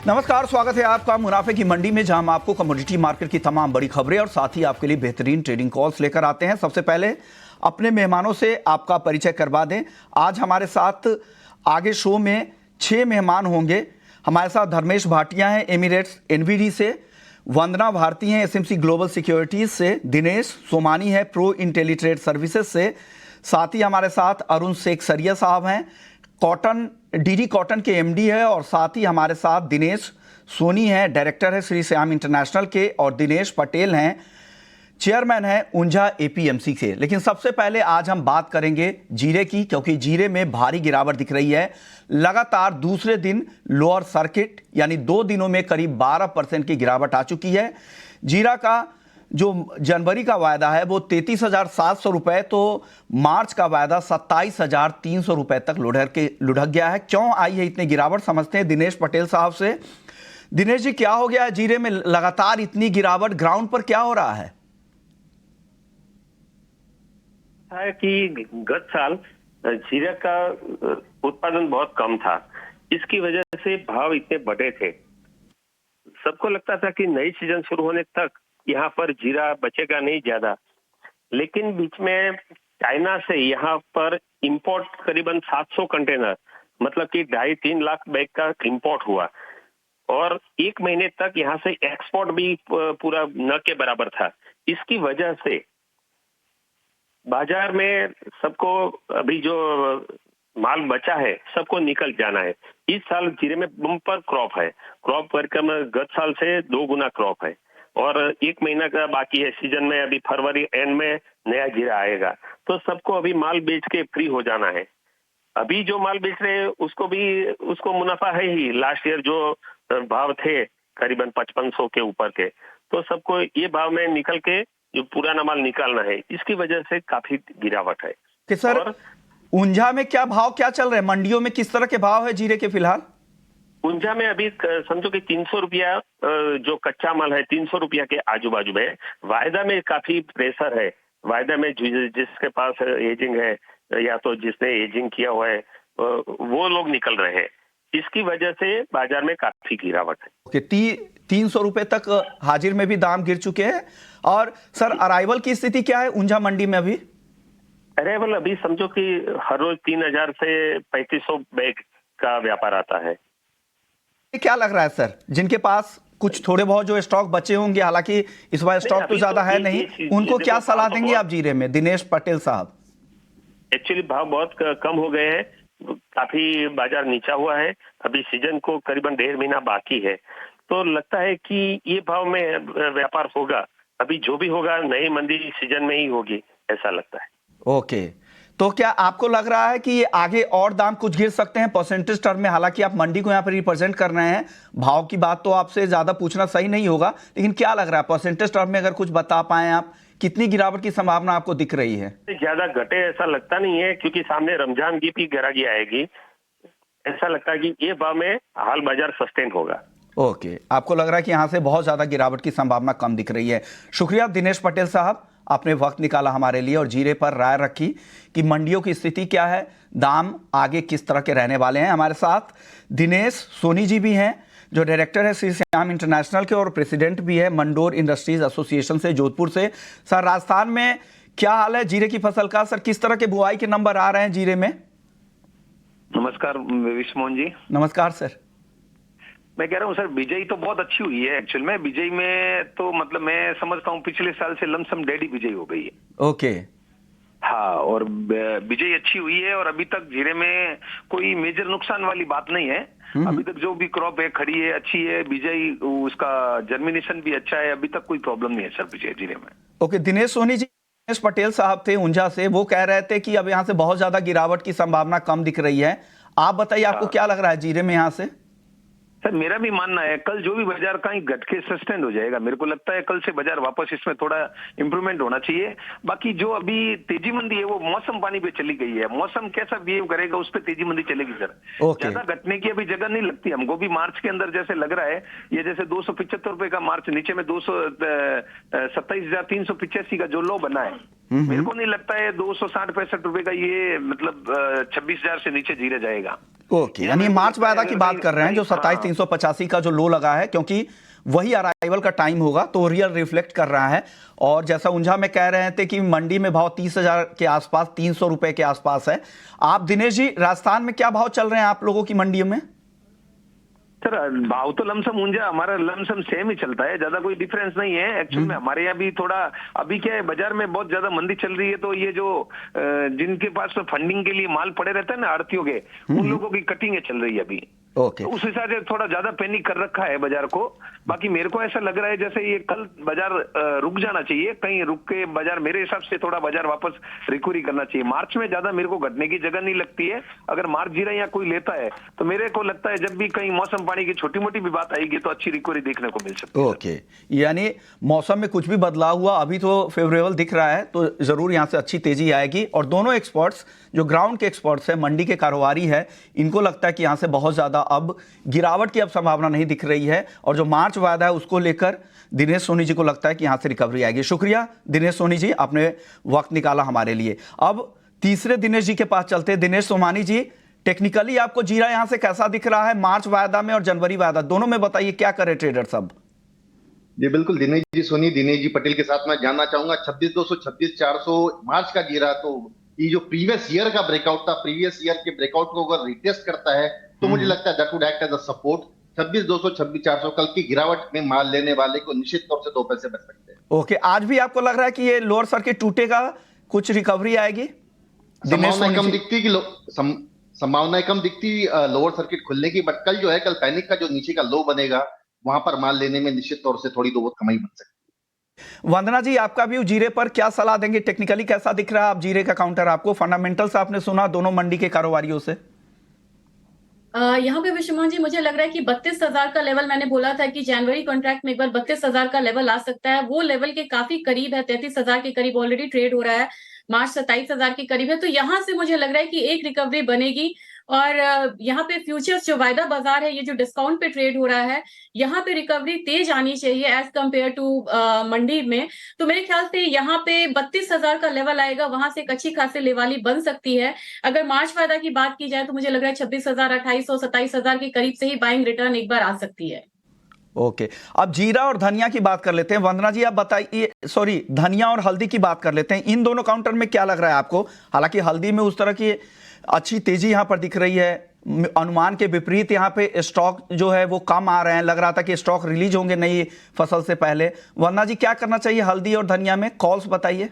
नमस्कार, स्वागत है आपका मुनाफे की मंडी में, जहां हम आपको कमोडिटी मार्केट की तमाम बड़ी खबरें और साथ ही आपके लिए बेहतरीन ट्रेडिंग कॉल्स लेकर आते हैं। सबसे पहले अपने मेहमानों से आपका परिचय करवा दें। आज हमारे साथ आगे शो में 6 मेहमान होंगे। हमारे साथ धर्मेश भाटिया हैं एमिरेट्स एनवीडी से, वंदना भारती हैं एसएमसी ग्लोबल सिक्योरिटीज से, दिनेश सोमानी है प्रो इंटेलीट्रेड सर्विसेज से, साथ ही हमारे साथ अरुण शेख सरिया साहब हैं कॉटन डीडी कॉटन के एमडी है, और साथ ही हमारे साथ दिनेश सोनी है डायरेक्टर है श्री श्याम इंटरनेशनल के, और दिनेश पटेल हैं चेयरमैन है ऊंझा एपीएमसी के। लेकिन सबसे पहले आज हम बात करेंगे जीरे की, क्योंकि जीरे में भारी गिरावट दिख रही है। लगातार दूसरे दिन लोअर सर्किट यानी 2 दिनों में करीब 12% की गिरावट आ चुकी है। जीरा का जो जनवरी का वायदा है वो 33,700 रुपए, तो मार्च का वायदा 27,300 रुपए तक लुढ़क गया है। क्यों आई है इतनी गिरावट, समझते हैं दिनेश पटेल साहब से। दिनेश जी, क्या हो गया है जीरे में लगातार इतनी गिरावट, ग्राउंड पर क्या हो रहा है? कि गत साल जीरा का उत्पादन बहुत कम था, इसकी वजह से भाव इतने बढ़े थे। सबको लगता था कि नई सीजन शुरू होने तक यहाँ पर जीरा बचेगा नहीं ज्यादा, लेकिन बीच में चाइना से यहाँ पर इंपोर्ट करीबन 700 कंटेनर, मतलब कि 2.5-3 लाख बैग का इंपोर्ट हुआ, और 1 महीने तक यहाँ से एक्सपोर्ट भी पूरा न के बराबर था। इसकी वजह से बाजार में सबको अभी जो माल बचा है सबको निकल जाना है। इस साल जीरे में बम्पर क्रॉप है, क्रॉप परिक्रम गत साल से 2 गुना क्रॉप है, और 1 महीना का बाकी है सीजन में। अभी फरवरी एंड में नया जीरा आएगा, तो सबको अभी माल बेच के फ्री हो जाना है। अभी जो माल बेच रहे हैं उसको मुनाफा है ही। लास्ट ईयर जो भाव थे करीबन 5500 के ऊपर के, तो सबको ये भाव में निकल के जो पुराना माल निकालना है, इसकी वजह से काफी गिरावट है। कि सर ऊंझा में क्या भाव क्या चल रहे हैं, मंडियों में किस तरह के भाव है जीरे के फिलहाल? ऊंझा में अभी समझो कि 300 रुपया जो कच्चा माल है 300 रुपया के आजू बाजू में। वायदा में काफी प्रेशर है। वायदा में जिसके पास एजिंग है या तो जिसने एजिंग किया हुआ है वो लोग निकल रहे हैं। इसकी वजह से बाजार में काफी गिरावट है। 300 रुपए तक हाजिर में भी दाम गिर चुके हैं। और सर अराइवल की स्थिति क्या है ऊंझा मंडी में अभी? अराइवल अभी समझो कि हर रोज 3000 से 3500 बैग का व्यापार आता है। क्या लग रहा है सर, जिनके पास कुछ थोड़े बहुत जो स्टॉक बचे होंगे, हालांकि इस बार स्टॉक तो ज्यादा है नहीं, उनको क्या सलाह देंगे आप जीरे में, दिनेश पटेल साहब? एक्चुअली भाव बहुत कम हो गए हैं, काफी बाजार नीचा हुआ है। अभी सीजन को करीबन 1.5 महीना बाकी है, तो लगता है कि ये भाव में व्यापार होगा। अभी जो भी होगा नई मंदी सीजन में ही होगी, ऐसा लगता है। ओके, तो क्या आपको लग रहा है कि आगे और दाम कुछ गिर सकते हैं परसेंटेज टर्म में? हालांकि आप मंडी को यहाँ पर रिप्रेजेंट कर रहे हैं, भाव की बात तो आपसे ज्यादा पूछना सही नहीं होगा, लेकिन क्या लग रहा है परसेंटेज टर्म में अगर कुछ बता पाए आप, कितनी गिरावट की संभावना आपको दिख रही है? ज्यादा घटे ऐसा लगता नहीं है, क्योंकि सामने रमजान की भी ग्राहकी आएगी। ऐसा लगता है कि ये भाव में हाल बाजार सस्टेन होगा। ओके, आपको लग रहा है कि यहाँ से बहुत ज्यादा गिरावट की संभावना कम दिख रही है। शुक्रिया दिनेश पटेल साहब, आपने वक्त निकाला हमारे लिए और जीरे पर राय रखी कि मंडियों की स्थिति क्या है, दाम आगे किस तरह के रहने वाले हैं। हमारे साथ दिनेश सोनी जी भी हैं, जो डायरेक्टर है श्री श्याम इंटरनेशनल के और प्रेसिडेंट भी है मंडोर इंडस्ट्रीज एसोसिएशन से, जोधपुर से। सर, राजस्थान में क्या हाल है जीरे की फसल का? सर, किस तरह के बुआई के नंबर आ रहे हैं जीरे में? नमस्कार विश्वमोहन जी। नमस्कार सर। मैं कह रहा हूँ सर, बिजाई तो बहुत अच्छी हुई है। एक्चुअल में बिजाई में तो मतलब मैं समझता हूँ पिछले साल से लमसम डेढ़ी बिजाई हो गई है। ओके। हाँ, और बिजाई अच्छी हुई है, और अभी तक जीरे में कोई मेजर नुकसान वाली बात नहीं है। अभी तक जो भी क्रॉप है खड़ी है, अच्छी है बिजाई, उसका जर्मिनेशन भी अच्छा है, अभी तक कोई प्रॉब्लम नहीं है सर बिजाई जीरे में। ओके, दिनेश सोनी जी, दिनेश पटेल साहब थे ऊंझा से, वो कह रहे थे कि अब यहाँ से बहुत ज्यादा गिरावट की संभावना कम दिख रही है। आप बताइए, आपको क्या लग रहा है जीरे में यहाँ से? सर मेरा भी मानना है कल जो भी बाजार का ही घट के सस्टेन हो जाएगा। मेरे को लगता है कल से बाजार वापस इसमें थोड़ा इंप्रूवमेंट होना चाहिए। बाकी जो अभी तेजी मंदी है वो मौसम पानी पे चली गई है। मौसम कैसा बिहेव करेगा उस पर तेजी मंदी चलेगी सर। ज्यादा घटने की अभी जगह नहीं लगती हमको भी। मार्च के अंदर जैसे लग रहा है, ये जैसे 275 रुपए का मार्च, नीचे में 27,385 का जो लो बना है, मेरे को नहीं लगता है 260-65 रुपए का ये मतलब 26,000 से नीचे जीरे जाएगा। ओके, यानी मार्च वायदा की बात कर रहे हैं जो 27,385 का जो लो लगा है, क्योंकि वही अराइवल का टाइम होगा तो रियल रिफ्लेक्ट कर रहा है। और जैसा ऊंझा में कह रहे थे कि मंडी में भाव 30,000 के आसपास, 300 रुपए के आसपास है। आप दिनेश जी, राजस्थान में क्या भाव चल रहे हैं आप लोगों की मंडियों में? सर भाव तो लमसम ऊंझा हमारा लमसम सेम ही चलता है, ज्यादा कोई डिफरेंस नहीं है एक्चुअल में। हमारे यहाँ भी थोड़ा अभी क्या है, बाजार में बहुत ज्यादा मंदी चल रही है, तो ये जो जिनके पास फंडिंग के लिए माल पड़े रहता है ना आड़तियों के, उन लोगों की कटिंग चल रही है अभी। ओके, तो उस हिसाब से थोड़ा ज्यादा पैनिक कर रखा है बाजार को। बाकी मेरे को ऐसा लग रहा है जैसे ये कल बाजार रुक जाना चाहिए, कहीं रुक के बाजार मेरे हिसाब से थोड़ा बाजार वापस रिकवरी करना चाहिए। मार्च में ज्यादा मेरे को घटने की जगह नहीं लगती है। अगर मार्च जीरा या कोई लेता है तो मेरे को लगता है जब भी कहीं मौसम पानी की छोटी मोटी भी बात आएगी तो अच्छी रिकवरी देखने को मिल सकती है। ओके, यानी मौसम में कुछ भी बदलाव हुआ अभी तो फेवरेबल दिख रहा है, तो जरूर यहां से अच्छी तेजी आएगी। और दोनों एक्सपर्ट्स जो ग्राउंड के एक्सपर्ट्स हैं, मंडी के कारोबारी है, इनको लगता है कि यहां से बहुत ज्यादा अब गिरावट की अब संभावना नहीं दिख रही है। और जो मार्च वायदा है उसको लेकर दिनेश सोनी जी को लगता है कि यहां से रिकवरी आएगी। शुक्रिया दिनेश सोनी जी, आपने वक्त निकाला हमारे लिए। अब तीसरे दिनेश जी के पास चलते हैं। दिनेश सोमानी जी, टेक्निकली आपको जीरा यहां से कैसा दिख रहा है मार्च वायदा में और जनवरी वायदा दोनों में? बताइए क्या करे ट्रेडर सब। जी बिल्कुल, दिनेश जी सोनी, दिनेश जी पटेल के साथ मैं जानना चाहूंगा 26,200 26,400 मार्च का जीरा, तो ये जो प्रीवियस ईयर का ब्रेकआउट था, प्रीवियस ईयर के ब्रेकआउट को अगर रिटेस्ट करता है तो मुझे लगता है that would act as a support. 26,200 26,400 कल की गिरावट में माल लेने वाले को निश्चित तौर से 2 पैसे बच सकते हैं। ओके, आज भी आपको लग रहा है कि ये लोअर सर्किट टूटेगा, कुछ रिकवरी आएगी? संभावनाएं कम दिखती कि संभावनाएं कम दिखती लोअर सर्किट खुलने की, बट कल जो है, कल पैनिक का जो नीचे का लो बनेगा वहां पर माल लेने में निश्चित तौर से थोड़ी तो बहुत कमाई बन सकती है। वंदना जी, आपका व्यू जीरे पर क्या सलाह देंगे? टेक्निकली कैसा दिख रहा है आप जीरे का काउंटर? आपको फंडामेंटल्स आपने सुना दोनों मंडी के कारोबारियों से? यहाँ पे विश्वमोहन जी, मुझे लग रहा है कि 32,000 का लेवल मैंने बोला था कि जनवरी कॉन्ट्रैक्ट में एक बार 32,000 का लेवल आ सकता है, वो लेवल के काफी करीब है। 33,000 के करीब ऑलरेडी ट्रेड हो रहा है, मार्च 27,000 के करीब है। तो यहाँ से मुझे लग रहा है कि एक रिकवरी बनेगी। और यहाँ पे फ्यूचर्स जो वायदा बाजार है, ये जो डिस्काउंट पे ट्रेड हो रहा है, यहाँ पे रिकवरी तेज आनी चाहिए एज कंपेयर टू मंडी में। तो मेरे ख्याल से यहाँ पे 32,000 का लेवल आएगा, वहां से एक अच्छी खासी लेवाली बन सकती है। अगर मार्च वायदा की बात की जाए तो मुझे लग रहा है 26,000, 2800, 27,000 के करीब से ही बाइंग रिटर्न एक बार आ सकती है। ओके, अब जीरा और धनिया की बात कर लेते हैं। वंदना जी, आप बताइए, सॉरी, धनिया और हल्दी की बात कर लेते हैं। इन दोनों काउंटर में क्या लग रहा है आपको? हालांकि हल्दी में उस तरह की अच्छी तेजी यहां पर दिख रही है, अनुमान के विपरीत यहाँ पे स्टॉक जो है वो कम आ रहे हैं। लग रहा था कि स्टॉक रिलीज होंगे नई फसल से पहले। वंदना जी, क्या करना चाहिए हल्दी और धनिया में? कॉल्स बताइए।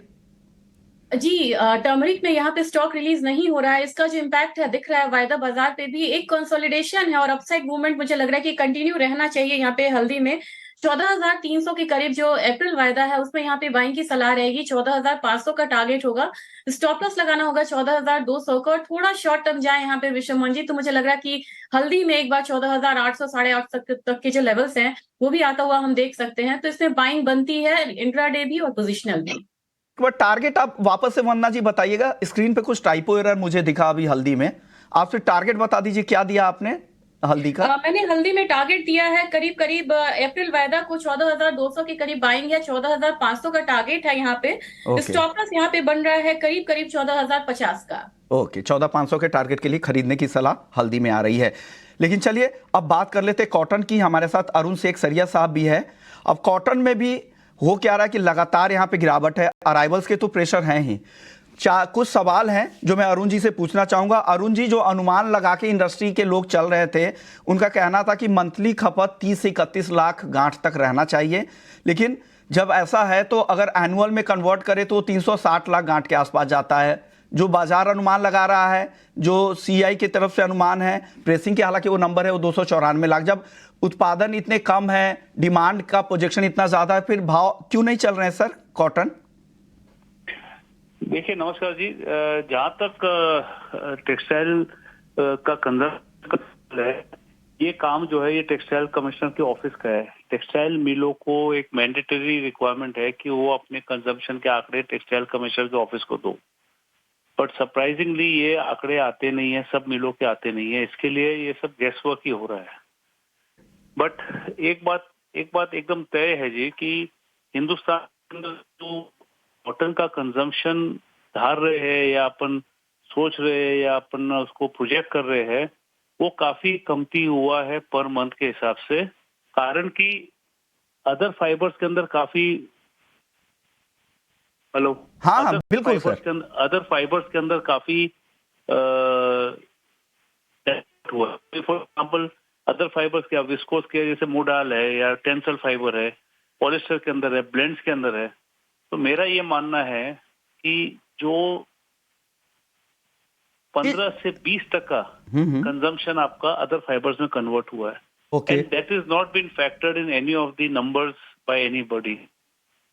जी, टर्मरिक में यहाँ पे स्टॉक रिलीज नहीं हो रहा है, इसका जो इम्पैक्ट है दिख रहा है वायदा बाजार पे भी। एक कंसोलिडेशन है और अपसाइड मूवमेंट मुझे लग रहा है कि कंटिन्यू रहना चाहिए यहाँ पे हल्दी में। 14,300 के करीब जो अप्रैल वायदा है उसमें यहाँ पे बाइंग की सलाह रहेगी। 14,500 का टारगेट होगा, स्टॉप लॉस लगाना होगा 14,200 का। और थोड़ा शॉर्ट टर्म जाए यहाँ पे विश्वमोहन जी, तो मुझे लग रहा है कि हल्दी में एक बार 14,800 8,500 तक के जो लेवल्स हैं वो भी आता हुआ हम देख सकते हैं। तो इसमें बाइंग बनती है इंट्राडे भी और पोजिशनल भी। एक बार टारगेट आप वापस से वंदना जी बताइएगा। स्क्रीन पे कुछ टाइपो एरर मुझे दिखा अभी हल्दी में। आप फिर टारगेट बता दीजिए, क्या दिया आपने हल्दी का? मैंने हल्दी में टारगेट दिया है करीब करीब अप्रैल वायदा को 14,200 के करीब बाइंग है। 14,500 का टारगेट है यहाँ पे। स्टॉप लॉस यहाँ पे बन रहा है करीब करीब 14,050 का। ओके, 14,500 के टारगेट के लिए खरीदने की सलाह हल्दी में आ रही है। लेकिन चलिए अब बात कर लेते हैं कॉटन की। हमारे साथ अरुण शेख सरिया साहब भी है। अब कॉटन में भी हो क्या रहा है कि लगातार यहाँ पे गिरावट है। अराइवल्स के तो प्रेशर हैं ही। कुछ सवाल हैं जो मैं अरुण जी से पूछना चाहूंगा। अरुण जी, जो अनुमान लगा के इंडस्ट्री के लोग चल रहे थे, उनका कहना था कि मंथली खपत 30 से 31 लाख गांठ तक रहना चाहिए। लेकिन जब ऐसा है तो अगर एनुअल में कन्वर्ट करें तो 360 लाख गांठ के आसपास जाता है। जो बाजार अनुमान लगा रहा है, जो सीआई की तरफ से अनुमान है प्रेसिंग के, हालांकि वो नंबर है वो 294 लाख। जब उत्पादन इतने कम है, डिमांड का प्रोजेक्शन इतना ज्यादा है, फिर भाव क्यों नहीं चल रहे हैं सर कॉटन? देखिए, नमस्कार जी। जहाँ तक टेक्सटाइल का कंजर्व है, ये काम जो है ये टेक्सटाइल कमिश्नर के ऑफिस का है। टेक्सटाइल मिलों को एक मैंडेटरी रिक्वायरमेंट है कि वो अपने कंजम्पशन के आंकड़े टेक्सटाइल कमिश्नर के ऑफिस को दो। बट सरप्राइजिंगली ये आंकड़े आते नहीं है, सब मिलों के आते नहीं है। इसके लिए ये सब गैस वर्क ही हो रहा है। बट एक बात एकदम तय है जी कि हिंदुस्तान जो कॉटन का कंजम्पशन धार रहे हैं या अपन सोच रहे हैं या अपन उसको प्रोजेक्ट कर रहे हैं, वो काफी कमती हुआ है पर मंथ के हिसाब से, कारण कि अदर फाइबर्स के अंदर काफी हेलो हाँ हाँ बिल्कुल सर। अदर फाइबर्स के अंदर काफी हुआ। फॉर एग्जाम्पल अदर फाइबर्स क्या विस्कोस के जैसे मोडाल है या टेंसल फाइबर है, पॉलिस्टर के अंदर है, ब्लेंड्स के अंदर है। तो मेरा ये मानना है कि जो 15 से 20% कंजम्पशन आपका अदर फाइबर्स में कन्वर्ट हुआ है, okay and that is not been factored in any of the numbers by anybody.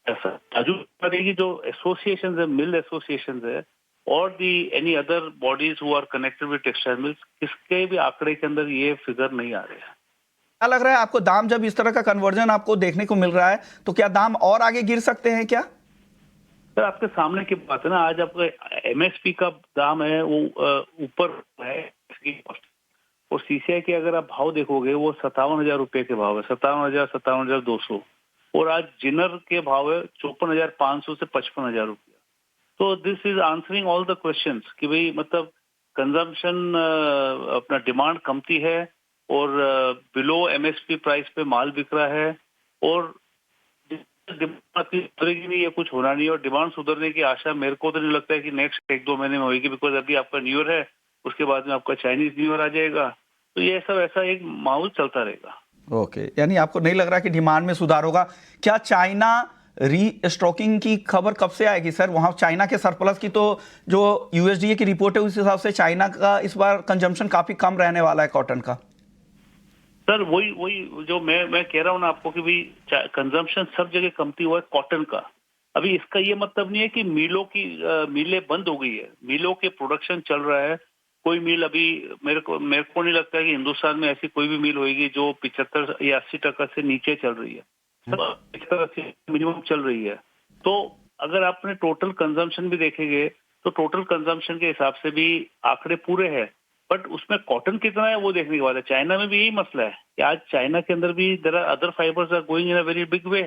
ऐसा राजू करेगी जो एसोसिएशंस है, मिल एसोसिएशंस है और the any other bodies who are connected with textile mills, किसके भी आंकड़े के अंदर ये फिगर नहीं आ रहे हैं। क्या लग रहा है आपको, दाम जब इस तरह का कन्वर्जन आपको देखने को मिल रहा है तो क्या दाम और आगे गिर सकते हैं क्या? सर आपके सामने की बात है ना, आज आपका एमएसपी का दाम है वो ऊपर है और सीसीआई के अगर आप भाव देखोगे वो 57,000 रुपए के भाव है, 57,000, 57,200, और आज जिनर के भाव है 54,500 से 55,000 रुपया। तो this is answering all the questions कि भाई मतलब कंजम्पशन अपना डिमांड कमती है और बिलो एमएसपी प्राइस पे माल बिक रहा है, और डिमांड सुधरेगी नहीं, ये कुछ होना नहीं, और डिमांड सुधरने की आशा मेरे को तो नहीं लगता है कि नेक्स्ट 1-2 महीने में होगी, बिकॉज अभी आपका न्यू ईयर है, उसके बाद में आपका चाइनीज न्यू ईयर आ जाएगा, तो ये सब ऐसा एक माहौल चलता रहेगा। ओके, यानी आपको नहीं लग रहा कि डिमांड में सुधार होगा। क्या चाइना रीस्टॉकिंग की खबर कब से आएगी सर? वहां चाइना के सरप्लस की तो जो यूएसडीए की रिपोर्ट है उस हिसाब से चाइना का इस बार कंजम्पशन काफी कम रहने वाला है कॉटन का। सर वही जो मैं कह रहा हूँ ना आपको कि भाई कंजम्पशन सब जगह कमती हुआ है कॉटन का। अभी इसका ये मतलब नहीं है कि मिलें बंद हो गई है, मिलों के प्रोडक्शन चल रहा है। कोई मिल अभी मेरे को नहीं लगता है कि हिंदुस्तान में ऐसी कोई भी मिल होगी जो 75 या 80% से नीचे चल रही है, 75-80 मिनिमम चल रही है। तो अगर आपने टोटल कंजम्पशन भी देखेंगे तो टोटल कंजम्पशन के हिसाब से भी आंकड़े पूरे हैं, बट उसमें कॉटन कितना है वो देखने के बाद है। चाइना में भी यही मसला है कि आज चाइना के अंदर भी there are other fibres are going in a very big way.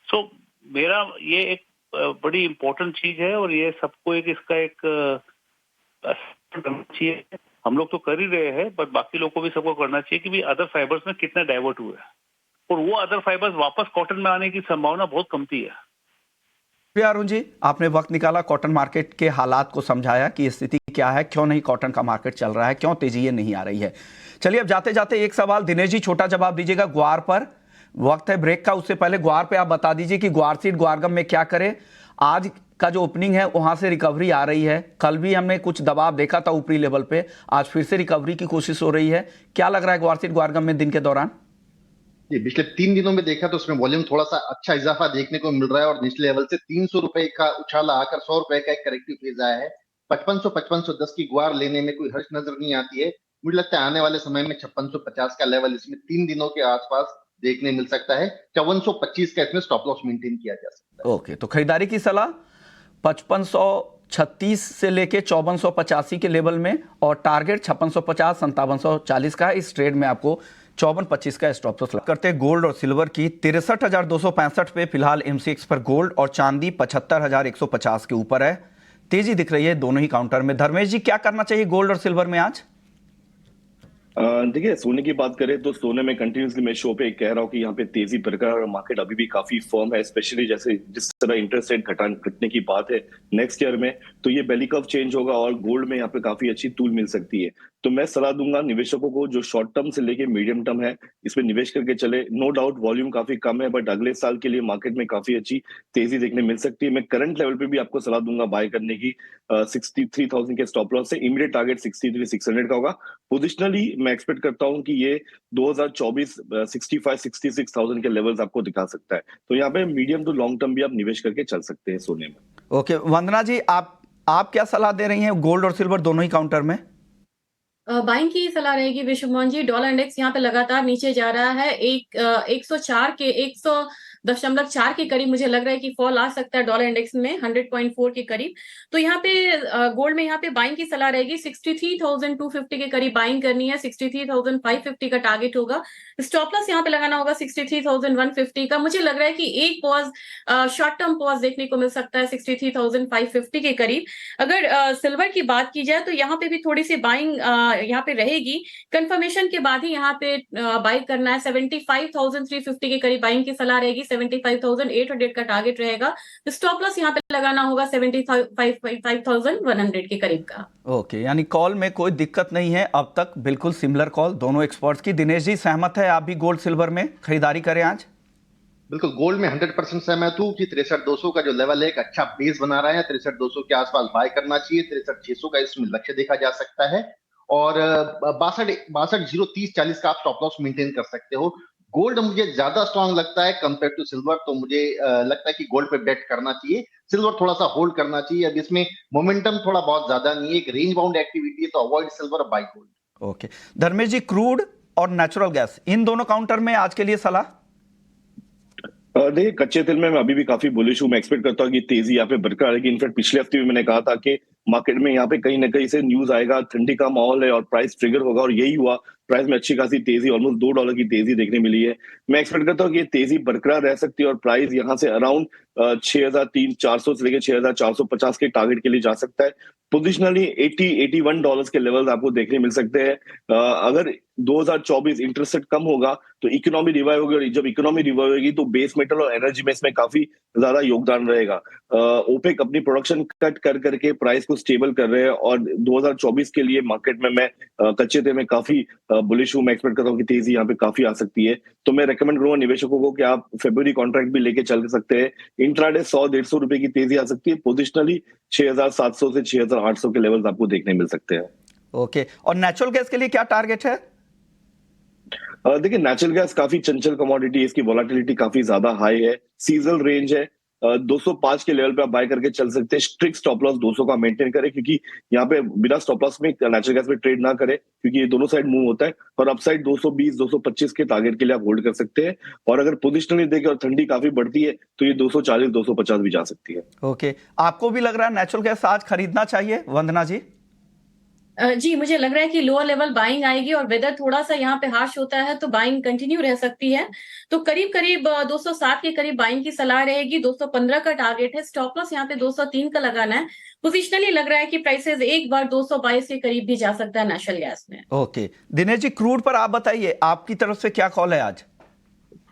So मेरा ये एक बड़ी इंपॉर्टेंट चीज है और ये सबको एक इसका एक करना चाहिए। हम लोग तो कर ही रहे हैं, बट बाकी लोग को भी सबको करना चाहिए कि भी अदर फाइबर्स में कितना डाइवर्ट हुआ है, और वो अदर फाइबर्स वापस कॉटन में आने की संभावना बहुत कमती है। प्रिया अरुण जी, आपने वक्त निकाला, कॉटन मार्केट के हालात को समझाया कि स्थिति क्या है, क्यों नहीं कॉटन का मार्केट चल रहा है, क्यों तेजी ये नहीं आ रही है। चलिए अब जाते जाते एक सवाल दिनेश जी छोटा जवाब दीजिएगा ग्वार पर। वक्त है ब्रेक का, उससे पहले ग्वार पे आप बता दीजिए कि ग्वार सीड ग्वारगम में क्या करें। आज का जो ओपनिंग है वहां से रिकवरी आ रही है, कल भी हमने कुछ दबाव देखा था ऊपरी लेवल पे, आज फिर से रिकवरी की कोशिश हो रही है। क्या लग रहा है ग्वार सीड ग्वारगम में दिन के दौरान? जी, पिछले 3 दिनों में देखा तो उसमें वॉल्यूम थोड़ा सा अच्छा इजाफा देखने को मिल रहा है और निचले लेवल से 300 रुपए का उछाला आकर 100 रुपए का एक करेक्टिव फेज आया है। 5500-5510 की गुआर लेने में कोई हर्ष नजर नहीं आती है। मुझे लगता है आने वाले समय में 5650 का लेवल इसमें 3 दिनों के आसपास देखने मिल सकता है। 5425 का इसमें स्टॉप लॉस मेंटेन किया जा सकता है। ओके, तो खरीदारी की सलाह 5536 से लेके 5485 के लेवल में, और टारगेट 5650 5740 का है। इस ट्रेड में आपको 5425 का स्टॉप लॉस करते हैं। गोल्ड और सिल्वर की 63,265 पे फिलहाल एमसीएक्स पर गोल्ड, और चांदी 75,150 के ऊपर है। तेजी दिख रही है दोनों ही काउंटर में। धर्मेश जी, क्या करना चाहिए गोल्ड और सिल्वर में आज? देखिए, सोने की बात करें तो सोने में कंटिन्यूसली मैं शो पे कह रहा हूँ कि यहाँ पे तेजी बरकरार, मार्केट अभी भी काफी फर्म है, स्पेशली जैसे जिस तरह इंटरेस्ट रेट घटने की बात है नेक्स्ट ईयर में, तो ये बेली कर्व चेंज होगा और गोल्ड में यहाँ पे काफी अच्छी तूल मिल सकती है। तो मैं सलाह दूंगा निवेशकों को जो शॉर्ट टर्म से लेके मीडियम टर्म है इसमें निवेश करके चले। नो डाउट वॉल्यूम काफी कम है, बट अगले साल के लिए मार्केट में काफी अच्छी तेजी देखने मिल सकती है। मैं करंट लेवल पे भी आपको सलाह दूंगा बाय करने की। 63,000 के स्टॉप लॉस से इमीडिएट टारगेट 63,600 का होगा। पोजिशनली मैं एक्सपेक्ट करता हूं कि ये 2024 65-66,000 के लेवल्स आपको दिखा सकता है। तो यहाँ पे मीडियम टू लॉन्ग टर्म भी आप निवेश करके चल सकते हैं सोने में। ओके, वंदना जी, आप क्या सलाह दे रही हैं गोल्ड और सिल्वर दोनों ही काउंटर में? बाइंग की सलाह रहेगी विश्वमोहन जी। डॉलर इंडेक्स यहाँ पे लगातार नीचे जा रहा है। 104 के 0.4 के करीब मुझे लग रहा है कि फॉल आ सकता है डॉलर इंडेक्स में 100.4 के करीब। तो यहाँ पे गोल्ड में यहाँ पे बाइंग की सलाह रहेगी। 63,250 के करीब बाइंग करनी है। 63,550 का टारगेट होगा। स्टॉप लॉस यहाँ पे लगाना होगा 63,150 का। मुझे लग रहा है कि एक पॉज, शॉर्ट टर्म पॉज देखने को मिल सकता है 63,550 के करीब। अगर सिल्वर की बात की जाए तो यहाँ पे भी थोड़ी सी बाइंग यहाँ पे रहेगी। कंफर्मेशन के बाद ही यहाँ पे बाई करना है। 75,350 के करीब बाइंग की सलाह रहेगी। 75,800 का टारगेट रहेगा। स्टॉप लॉस यहाँ पे लगाना होगा 75,100 के करीब का। ओके, यानी कॉल में कोई दिक्कत नहीं है अब तक, बिल्कुल सिमिलर कॉल दोनों एक्सपर्ट्स की। दिनेश जी, सहमत है आप भी गोल्ड सिल्वर में खरीदारी करें आज? बिल्कुल, गोल्ड में 100% सहमत हूँ कि 63,200 का जो लेवल है एक अच्छा बेस बना रहा है। 63,200 के आसपास बाय करना चाहिए। 63,600 का इसमें लक्ष्य देखा जा सकता है और 62,030,40 का आप स्टॉप लॉस मेंटेन कर सकते हो। गोल्ड मुझे ज्यादा स्ट्रांग लगता है कंपेयर टू सिल्वर, तो मुझे लगता है कि गोल्ड पे बेट करना चाहिए। सिल्वर थोड़ा सा होल्ड करना चाहिए। अब इसमें मोमेंटम थोड़ा बहुत ज्यादा नहीं है, एक रेंज बाउंड एक्टिविटी है, तो avoid silver, buy gold. Okay, Dharmesh ji, crude और नेचुरल गैस इन दोनों काउंटर में आज के लिए सलाह? देखिए, कच्चे तेल में मैं अभी भी काफी बुलिश हूँ। मैं एक्सपेक्ट करता हूँ कि तेजी यहाँ पे बरकरार रहेगी। इनफैक्ट पिछले हफ्ते भी मैंने कहा था कि मार्केट में यहाँ पे कहीं ना कहीं से न्यूज आएगा, ठंडी का माहौल है और प्राइस ट्रिगर होगा, और यही हुआ। प्राइस में अच्छी खासी तेजी, ऑलमोस्ट $2 की तेजी देखने मिली है। मैं एक्सपेक्ट करता हूँ कि ये तेजी बरकरार रह सकती है और प्राइस यहाँ से अराउंड 6,400 से लेकर 6,450 के टारगेट के लिए जा सकता है। पोजिशनली $81 के लेवल आपको देखने मिल सकते हैं। अगर 2024 इंटरेस्ट रेट कम होगा तो इकोनॉमी रिवाइव होगी, और जब इकोनॉमी रिवाइव होगी तो बेस मेटल और एनर्जी में इसमें काफी ज्यादा योगदान रहेगा। ओपेक अपनी प्रोडक्शन कट कर करके प्राइस को स्टेबल कर रहे हैं, और 2024 के लिए मार्केट में मैं कच्चे तेल में काफी बुलिश हूं। मैं एक्सपेक्ट करता हूं कि तेजी यहाँ पे काफी आ सकती है। तो मैं रेकमेंड करूंगा निवेशकों को कि आप फेब्रुअरी कॉन्ट्रैक्ट भी लेके चल सकते हैं। इंट्राडे 100-150 रुपए की तेजी आ सकती है। पोजिशनली 6,700 से 6,800 के लेवल्स आपको देखने मिल सकते हैं। ओके, और नेचुरल गैस के लिए क्या टारगेट है? देखिए, नेचुरल गैस काफी चंचल कमोडिटी है, इसकी वोलेटिलिटी काफी ज्यादा हाई है। सीजनल रेंज है 205 के लेवल पे आप बाय करके चल सकते हैं। स्ट्रिक्ट स्टॉप लॉस 200 का मेंटेन करें, क्योंकि यहाँ पे बिना स्टॉप लॉस में नेचुरल गैस में ट्रेड ना करें, क्योंकि ये दोनों साइड मूव होता है। और अपसाइड 220 225 के टारगेट के लिए आप होल्ड कर सकते हैं। और अगर पोजिशनली देखें और ठंडी काफी बढ़ती है तो ये 240 250 भी जा सकती है। ओके, आपको भी लग रहा है नेचुरल गैस आज खरीदना चाहिए, वंदना जी? जी, मुझे लग रहा है कि लोअर लेवल बाइंग आएगी और वेदर थोड़ा सा यहाँ पे हार्श होता है तो बाइंग कंटिन्यू रह सकती है। तो करीब करीब 207 के करीब बाइंग की सलाह रहेगी। 215 का टारगेट है। स्टॉप लॉस यहाँ पे 203 का लगाना है। पोजिशनली लग रहा है कि प्राइसेस एक बार 222 के करीब भी जा सकता है नेचुरल गैस में। ओके, दिनेश जी, क्रूड पर आप बताइए, आपकी तरफ से क्या कॉल है आज?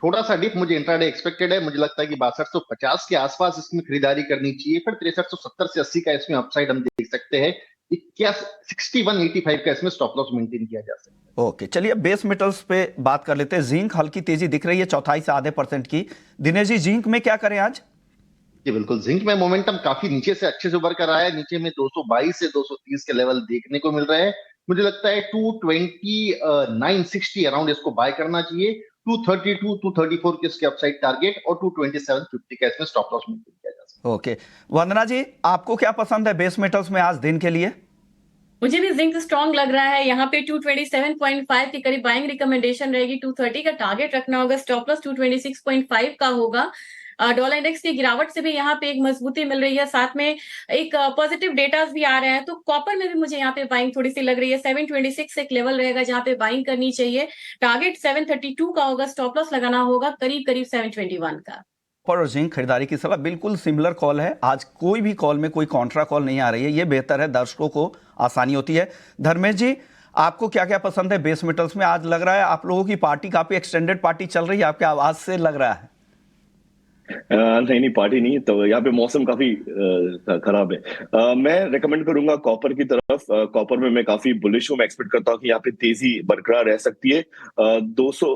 थोड़ा सा डिप मुझे इंट्राडे एक्सपेक्टेड है। मुझे लगता है कि 6250 के आसपास इसमें खरीदारी करनी चाहिए। फिर 6370 से 80 का इसमें अपसाइड हम देख सकते हैं। 6185 का इसमें स्टॉप लॉस मेंटेन किया जा सकता है। ओके, चलिए बेस मेटल्स पे बात कर लेते हैं। जिंक हल्की तेजी दिख रही है, 1/4 से आधे % की। दिनेश जी, जिंक में क्या करें आज? जी बिल्कुल, जिंक में मोमेंटम काफी नीचे से अच्छे से उभर कर आया है। नीचे में 222 से 230 के लेवल देखने को मिल रहे हैं। मुझे लगता है 229.60 अराउंड इसको बाय करना चाहिए। 232 234 के इसके अपसाइड टारगेट और 227.50 का इसमें स्टॉप लॉस मेंटेन किया जा सकता है। ओके, वंदना जी, आपको क्या पसंद है बेस मेटल्स में आज दिन के लिए? मुझे भी जिंक स्ट्रॉन्ग लग रहा है। यहाँ पे 227.5 के करीब बाइंग रिकमेंडेशन रहेगी। 230 का टारगेट रखना होगा। स्टॉप लॉस 226.5 का होगा। डॉलर इंडेक्स की गिरावट से भी यहाँ पे एक मजबूती मिल रही है। साथ में एक पॉजिटिव डेटास भी आ रहे हैं। तो कॉपर में भी मुझे यहाँ पे बाइंग थोड़ी सी लग रही है। 726 एक लेवल रहेगा जहाँ पे बाइंग करनी चाहिए। टारगेट 732 का होगा। स्टॉप लॉस लगाना होगा करीब करीब 721 का। कॉपर और जिंक खरीदारी की सलाह बिल्कुल सिमिलर कॉल है। आज कोई भी कॉल में कोई कॉन्ट्रा कॉल नहीं आ रही है, ये बेहतर है, दर्शकों को आसानी होती है। धर्मेश जी, आपको क्या क्या पसंद है बेस मेटल्स में? आज लग रहा है आप लोगों की पार्टी काफी एक्सटेंडेड पार्टी चल रही है, आपके आवाज से लग रहा है। नहीं, पार्टी नहीं, तो यहाँ पे मौसम काफी खराब है। मैं रेकमेंड करूंगा कॉपर की तरफ। कॉपर में मैं काफी बुलिश हूँ। मैं एक्सपेक्ट करता हूँ कि यहाँ पे तेजी बरकरार रह सकती है।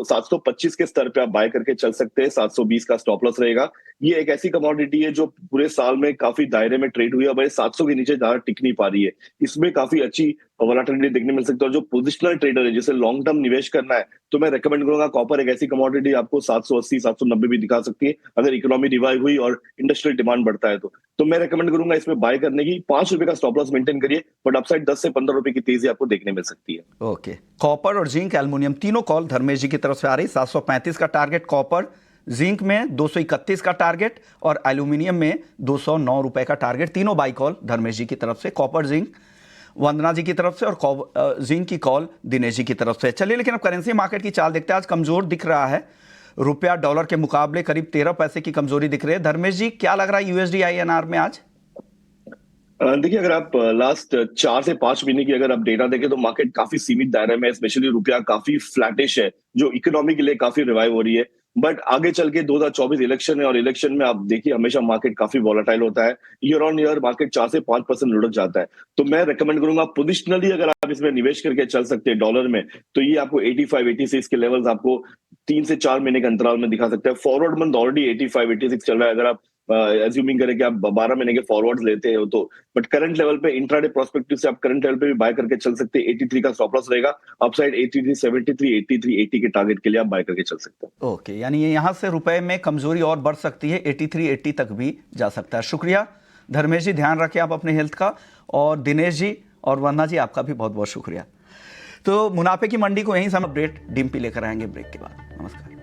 725 के स्तर पे आप बाय करके चल सकते हैं। 720 का स्टॉप लॉस रहेगा। ये एक ऐसी कमोडिटी है जो पूरे साल में काफी दायरे में ट्रेड हुई है, अब 700 के नीचे ज्यादा टिक नहीं पा रही है। इसमें काफी अच्छी वोलेटिलिटी देखने मिल सकती है। और जो पोजिशनल ट्रेडर है, जिसे लॉन्ग टर्म निवेश करना है, तो मैं रेकमेंड करूंगा कॉपर एक ऐसी कमोडिटी आपको 780 790 भी दिखा सकती है अगर इकोनॉमी रिवाइव हुई और इंडस्ट्रियल डिमांड बढ़ता है तो मैं रेकमेंड करूंगा इसमें बाय करने की। ₹5 का स्टॉप लॉस मेंटेन करिए, बट अपसाइड 10 से 15 रुपए की तेजी आपको देखने मिल सकती है। ओके, कॉपर और जिंक, एल्युमिनियम तीनों कॉल धर्मेश जी की तरफ से आ रही। 735 का टारगेट कॉपर, जिंक में 231 का टारगेट और एल्यूमिनियम में 209 रुपए का टारगेट। तीनों बाई कॉल धर्मेश जी की तरफ से, कॉपर जिंक वंदना जी की तरफ से और जिंक की कॉल दिनेश जी की तरफ से। चलिए लेकिन अब करेंसी मार्केट की चाल देखते हैं। आज कमजोर दिख रहा है, रुपया डॉलर के मुकाबले करीब 13 पैसे की कमजोरी दिख रही है। धर्मेश जी क्या लग रहा है यूएसडी INR में आज? देखिए, अगर आप लास्ट 4 से 5 महीने की अगर आप डेटा देखें तो मार्केट काफी सीमित दायरे में, स्पेशली रुपया काफी फ्लैटिश है, जो इकोनॉमी के लिए काफी रिवाइव हो रही है। बट आगे चल के 2024 इलेक्शन है और इलेक्शन में आप देखिए हमेशा मार्केट काफी वॉलेटाइल होता है। ईयर ऑन ईयर मार्केट 4 से 5% लुढ़क जाता है। तो मैं रेकमेंड करूंगा पोजिशनली अगर आप इसमें निवेश करके चल सकते हैं डॉलर में, तो ये आपको 85-86 के लेवल्स आपको 3 से 4 महीने के अंतराल में दिखा सकता है। फॉरवर्ड मंथ ऑलरेडी 85-86 चल रहा है, अगर आप एज्यूमिंग करें कि आप 12 महीने के फॉरवर्ड्स लेते हो तो। बट करंट लेवल पे इंट्राडे प्रोस्पेक्टिव से आप करंट लेवल पे भी बाय करके चल सकते हैं। 83 का स्टॉप लॉस रहेगा, अपसाइड 83.73, 83.80 के टारगेट के लिए आप बाय करके चल सकते हैं। ओके, यानी यहां से रुपए में कमजोरी और बढ़ सकती है, 83-80 तक भी जा सकता है। शुक्रिया धर्मेश जी, ध्यान रखें आप अपने हेल्थ का। और दिनेश जी और वंदना जी आपका भी बहुत बहुत शुक्रिया। तो मुनाफे की मंडी को यहीं से हम अपडेट डिम्पी लेकर आएंगे ब्रेक के बाद। नमस्कार।